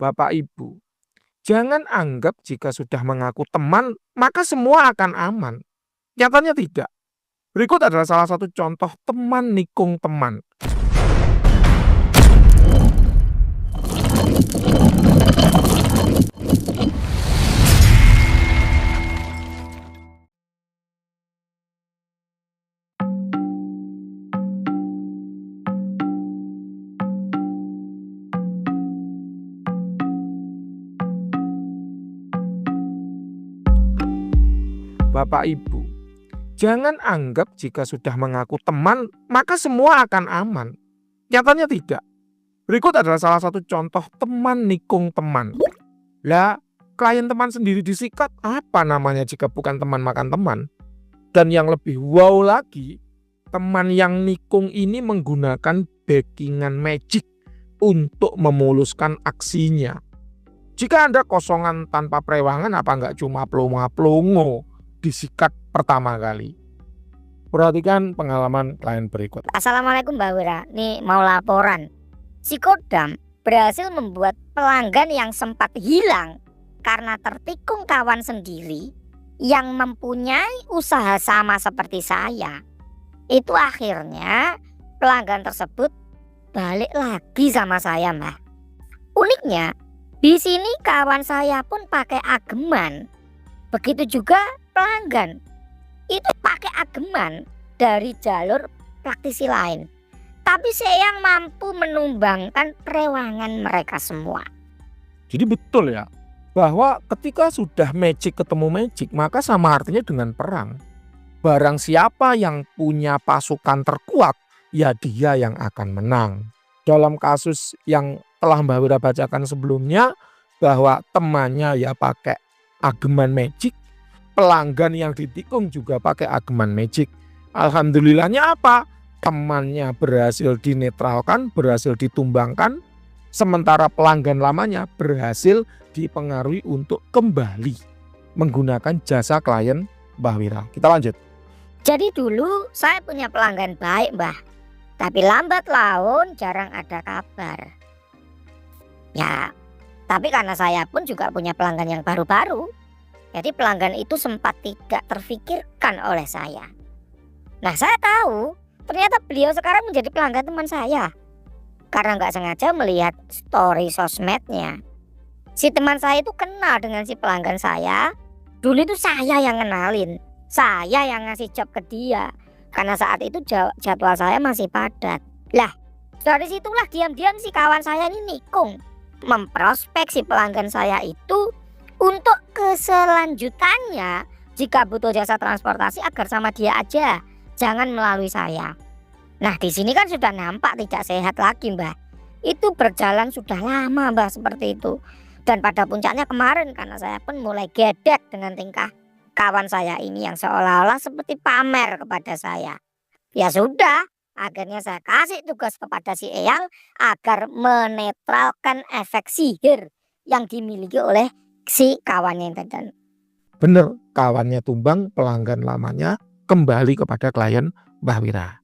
Bapak Ibu, jangan anggap jika sudah mengaku teman, maka semua akan aman. Nyatanya tidak. Berikut adalah salah satu contoh teman nikung teman. Bapak Ibu, jangan anggap jika sudah mengaku teman, maka semua akan aman. Nyatanya tidak. Berikut adalah salah satu contoh teman nikung teman. Lah, klien teman sendiri disikat, apa namanya jika bukan teman makan teman? Dan yang lebih wow lagi, teman yang nikung ini menggunakan backingan magic untuk memuluskan aksinya. Jika Anda kosongan tanpa perewangan, apa nggak cuma plongo disikat pertama kali? Perhatikan pengalaman klien berikut. Assalamualaikum Mbak Wira, nih mau laporan. Si Kodam berhasil membuat pelanggan yang sempat hilang karena tertikung kawan sendiri yang mempunyai usaha sama seperti saya. Itu akhirnya pelanggan tersebut balik lagi sama saya, Mbak. Uniknya, di sini kawan saya pun pakai ageman. Begitu juga pelanggan itu pakai ageman dari jalur praktisi lain. Tapi saya yang mampu menumbangkan perewangan mereka semua. Jadi betul ya, bahwa ketika sudah magic ketemu magic, maka sama artinya dengan perang. Barang siapa yang punya pasukan terkuat, ya dia yang akan menang. Dalam kasus yang telah Mbak Wira bacakan sebelumnya, bahwa temannya ya pakai ageman magic, pelanggan yang ditikung juga pakai ageman magic. Alhamdulillahnya apa? Temannya berhasil dinetralkan, berhasil ditumbangkan, sementara pelanggan lamanya berhasil dipengaruhi untuk kembali menggunakan jasa klien Mbah Wira. Kita lanjut. Jadi dulu saya punya pelanggan baik, Mbah. Tapi lambat laun jarang ada kabar. Ya, tapi karena saya pun juga punya pelanggan yang baru-baru, jadi pelanggan itu sempat tidak terfikirkan oleh saya. Nah, saya tahu ternyata beliau sekarang menjadi pelanggan teman saya karena nggak sengaja melihat story sosmednya. Si teman saya itu kenal dengan si pelanggan saya. Dulu itu saya yang kenalin, saya yang ngasih job ke dia karena saat itu jadwal saya masih padat. Lah, dari situlah diam-diam si kawan saya ini nikung, memprospek si pelanggan saya itu untuk keselanjutannya jika butuh jasa transportasi agar sama dia aja, jangan melalui saya. Nah, di sini kan sudah nampak tidak sehat lagi, Mbak. Itu berjalan sudah lama, Mbak, seperti itu. Dan pada puncaknya kemarin karena saya pun mulai gedek dengan tingkah kawan saya ini yang seolah-olah seperti pamer kepada saya. Ya sudah, akhirnya saya kasih tugas kepada si Eyang agar menetralkan efek sihir yang dimiliki oleh si kawannya yang tadi. Bener, kawannya tumbang, pelanggan lamanya kembali kepada klien Mbah Wira.